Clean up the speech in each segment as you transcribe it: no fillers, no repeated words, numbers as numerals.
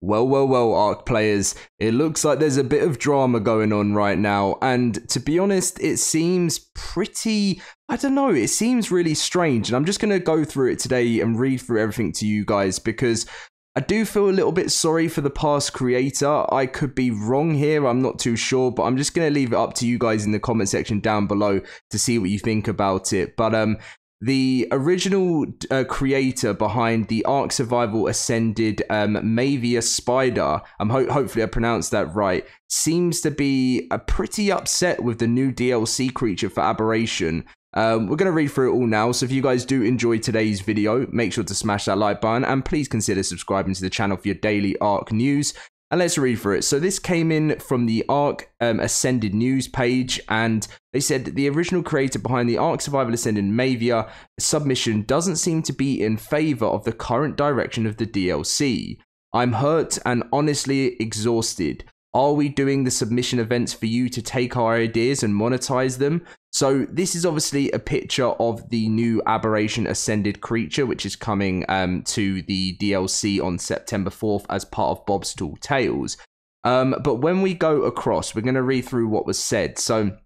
Well, ARK players, it looks like there's a bit of drama going on right now, and to be honest, it seems pretty, I don't know, it seems really strange, and I'm just going to go through it today and read through everything to you guys, because I do feel a little bit sorry for the past creator. I could be wrong here, I'm not too sure, but I'm just going to leave it up to you guys in the comment section down below to see what you think about it. But the original creator behind the ARK Survival Ascended Mavia Spider, hopefully I pronounced that right, seems to be pretty upset with the new DLC creature for Aberration. We're going to read through it all now, so if you guys do enjoy today's video, make sure to smash that like button, and please consider subscribing to the channel for your daily ARK news. And let's read through it. So this came in from the ARK Ascended news page, and they said the original creator behind the ARK Survival Ascended Mavia submission doesn't seem to be in favor of the current direction of the DLC. I'm hurt and honestly exhausted. Are we doing the submission events for you to take our ideas and monetize them? So this is obviously a picture of the new Aberration Ascended creature, which is coming to the DLC on September 4th as part of Bob's Tall Tales. But when we go across, we're going to read through what was said. So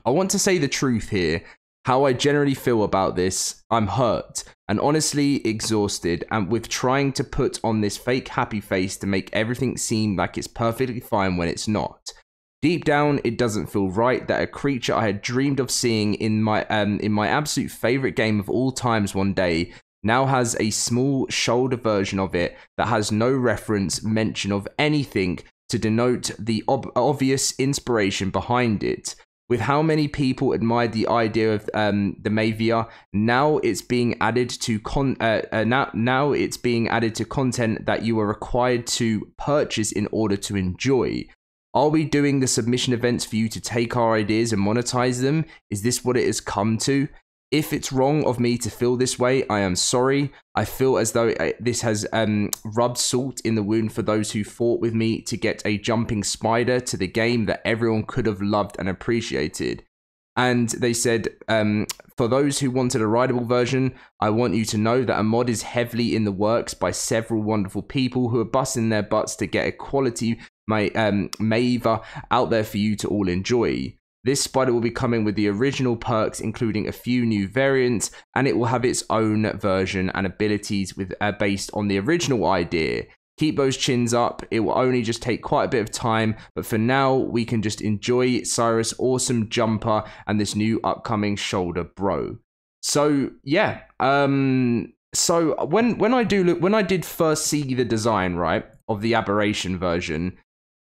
I want to say the truth here. How I generally feel about this, I'm hurt and honestly exhausted, and with trying to put on this fake happy face to make everything seem like it's perfectly fine when it's not. Deep down, it doesn't feel right that a creature I had dreamed of seeing in my absolute favorite game of all times one day now has a small shoulder version of it that has no reference mention of anything to denote the obvious inspiration behind it. With how many people admired the idea of the Mavia, now it's being added to content that you are required to purchase in order to enjoy. Are we doing the submission events for you to take our ideas and monetize them? Is this what it has come to? If it's wrong of me to feel this way, I am sorry. I feel as though this has rubbed salt in the wound for those who fought with me to get a jumping spider to the game that everyone could have loved and appreciated. And they said, for those who wanted a rideable version, I want you to know that a mod is heavily in the works by several wonderful people who are busting their butts to get a quality Mava out there for you to all enjoy. This spider will be coming with the original perks, including a few new variants, and it will have its own version and abilities based on the original idea. Keep those chins up, it will only just take quite a bit of time, but for now, we can just enjoy Cyrus' awesome jumper and this new upcoming shoulder bro. So, yeah, so when I did first see the design, right, of the Aberration version,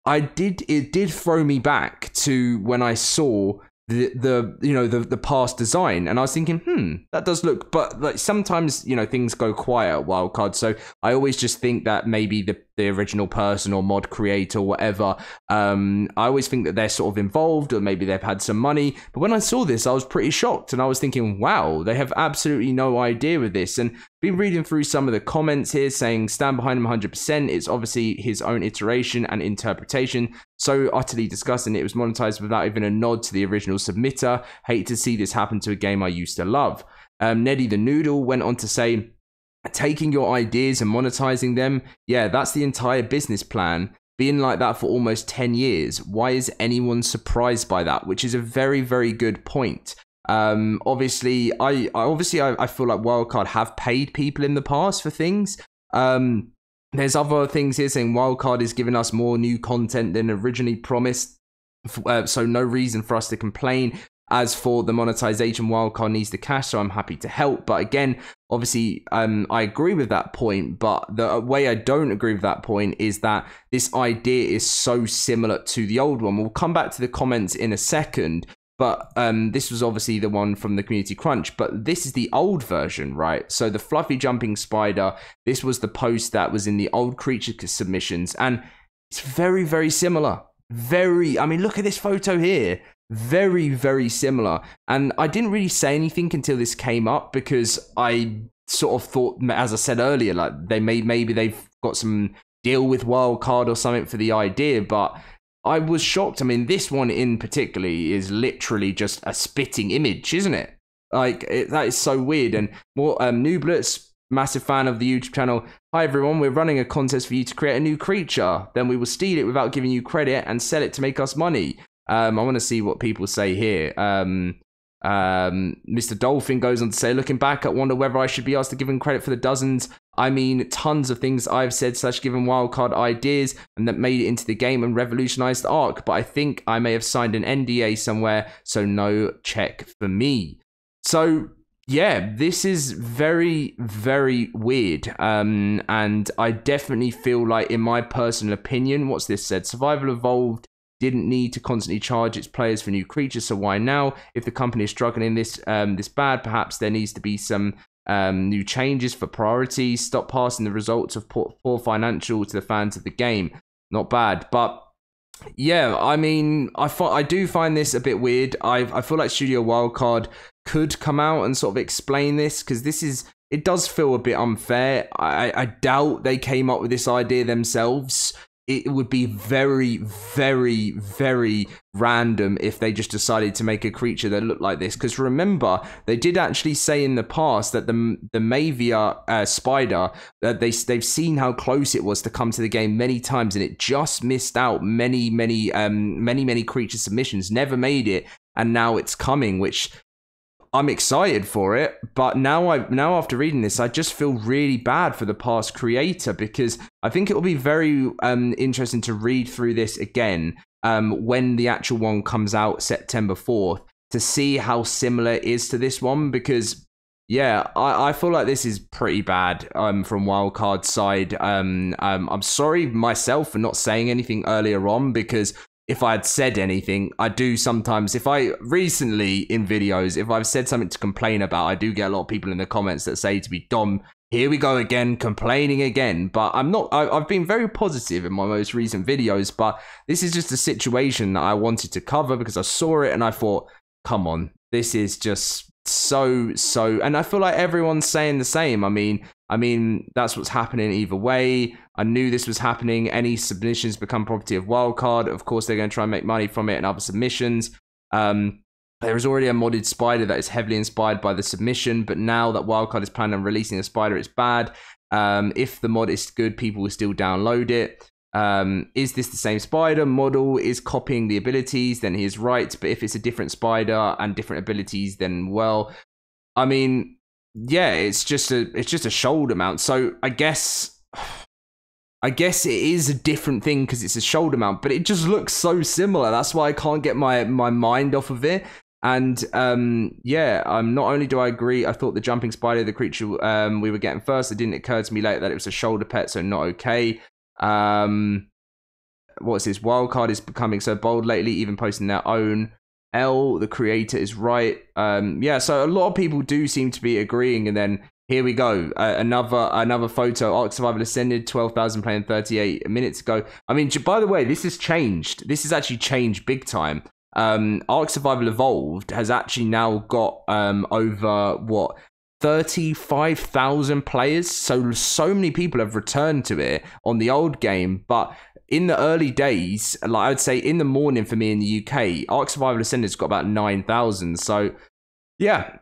it did throw me back to when I saw the past design, and I was thinking, that does look, but like sometimes things go quiet at Wildcard, so I always just think that maybe the original person or mod creator or whatever, I always think that they're sort of involved, or maybe they've had some money. But when I saw this, I was pretty shocked, and I was thinking, wow, they have absolutely no idea with this. And been reading through some of the comments here saying stand behind him 100%. It's obviously his own iteration and interpretation. So utterly disgusting it was monetized without even a nod to the original submitter. Hate to see this happen to a game I used to love. Neddy the Noodle went on to say, taking your ideas and monetizing them, yeah, that's the entire business plan. Being like that for almost 10 years. Why is anyone surprised by that? Which is a very, very good point. Obviously, I feel like Wildcard have paid people in the past for things. There's other things here saying Wildcard is giving us more new content than originally promised. So no reason for us to complain. As for the monetization, Wildcard needs the cash, so I'm happy to help. But again, obviously, I agree with that point. But the way I don't agree with that point is that this idea is so similar to the old one. We'll come back to the comments in a second. But this was obviously the one from the Community Crunch. But this is the old version, right? So the fluffy jumping spider, this was the post that was in the old creature submissions. And it's very, very similar. I mean, look at this photo here. Very, very similar. And I didn't really say anything until this came up, because I sort of thought, as I said earlier, like maybe they've got some deal with Wildcard or something for the idea, but I was shocked. I mean, this one in particular is literally just a spitting image, isn't it? Like, that is so weird. And more Nooblets massive fan of the YouTube channel. Hi everyone, we're running a contest for you to create a new creature. Then we will steal it without giving you credit and sell it to make us money. I want to see what people say here. Mr. Dolphin goes on to say, looking back, I wonder whether I should be asked to give him credit for the dozens, I mean tons of things I've said / given wildcard ideas and that made it into the game and revolutionized ARK, but I think I may have signed an NDA somewhere, so no check for me. So yeah, this is very, very weird. And I definitely feel like, in my personal opinion, what's this said? Survival Evolved didn't need to constantly charge its players for new creatures, so why now? If the company is struggling this bad, perhaps there needs to be some new changes for priorities. Stop passing the results of poor financial to the fans of the game. Not bad, but yeah, I mean, I do find this a bit weird. I feel like Studio Wildcard could come out and sort of explain this, because it does feel a bit unfair. I doubt they came up with this idea themselves. It would be very, very, very random if they just decided to make a creature that looked like this. Because remember, they did actually say in the past that the Mavia spider, they've seen how close it was to come to the game many times, and it just missed out many creature submissions, never made it, and now it's coming, which I'm excited for it, but now after reading this, I just feel really bad for the past creator, because I think it will be very interesting to read through this again when the actual one comes out September 4th, to see how similar it is to this one, because yeah, I feel like this is pretty bad from Wildcard's side. I'm sorry myself for not saying anything earlier on, because if I had said anything, I do sometimes, if I've said something to complain about, I do get a lot of people in the comments that say to me, Dom, here we go again, complaining again. But I've been very positive in my most recent videos, but this is just a situation that I wanted to cover because I saw it and I thought, come on, this is just so, and I feel like everyone's saying the same. I mean, that's what's happening either way. I knew this was happening. Any submissions become property of Wildcard. Of course, they're going to try and make money from it and other submissions. There is already a modded spider that is heavily inspired by the submission, but now that Wildcard is planning on releasing a spider, it's bad. If the mod is good, people will still download it. Is this the same spider? Model is copying the abilities, then he is right. But if it's a different spider and different abilities, then well, I mean, yeah, it's just a shoulder mount. So I guess it is a different thing because it's a shoulder mount, but it just looks so similar. That's why I can't get my mind off of it. And yeah, not only do I agree, I thought the jumping spider, the creature we were getting first, it didn't occur to me later that it was a shoulder pet, so not okay. What's this? Wildcard is becoming so bold lately, even posting their own. The creator is right. Yeah, so a lot of people do seem to be agreeing, and then here we go. Another photo. ARK Survival Ascended, 12,000 playing 38 minutes ago. I mean, by the way, this has changed. This has actually changed big time. ARK Survival Evolved has actually now got over what, 35,000 players. So many people have returned to it on the old game, but in the early days, like I would say in the morning for me in the UK, ARK Survival Ascended's got about 9,000. So yeah,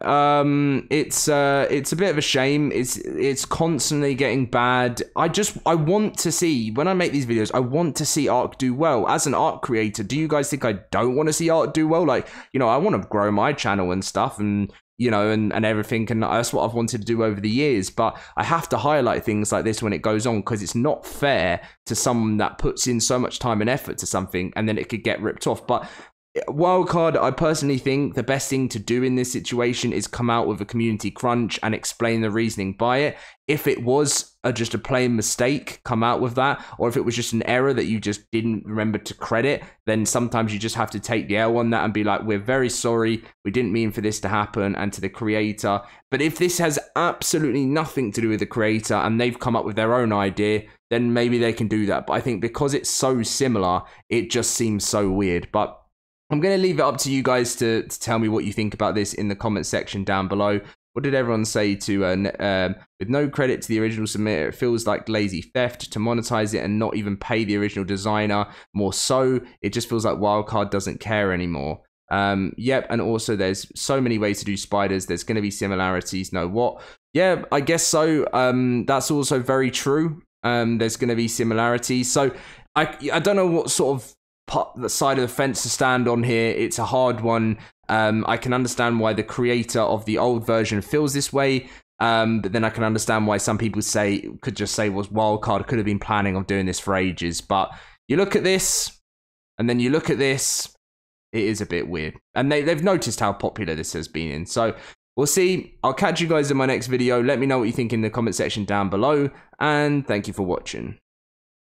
it's a bit of a shame. It's constantly getting bad. I want to see, when I make these videos, I want to see ARK do well. As an ARK creator, do you guys think I don't want to see ARK do well? Like, you know, I want to grow my channel and stuff, and you know, and everything, and that's what I've wanted to do over the years, but I have to highlight things like this when it goes on, because it's not fair to someone that puts in so much time and effort to something, and then it could get ripped off. But Wildcard, I personally think the best thing to do in this situation is come out with a community crunch and explain the reasoning by it. If it was just a plain mistake, come out with that. Or if it was just an error that you just didn't remember to credit, then sometimes you just have to take the L on that and be like, we're very sorry, we didn't mean for this to happen, and to the creator. But if this has absolutely nothing to do with the creator and they've come up with their own idea, then maybe they can do that. But I think because it's so similar, it just seems so weird. But I'm going to leave it up to you guys to tell me what you think about this in the comment section down below. What did everyone say to, with no credit to the original submitter, it feels like lazy theft to monetize it and not even pay the original designer. More so, it just feels like Wildcard doesn't care anymore. Yep, and also there's so many ways to do spiders. There's going to be similarities. No, what? Yeah, I guess so. That's also very true. There's going to be similarities. So I don't know what sort of the side of the fence to stand on here. It's a hard one. I can understand why the creator of the old version feels this way. But then I can understand why some people could just say was wildcard, could have been planning on doing this for ages. But you look at this, and then you look at this, it is a bit weird. And they've noticed how popular this has been in. So we'll see. I'll catch you guys in my next video. Let me know what you think in the comment section down below. And thank you for watching.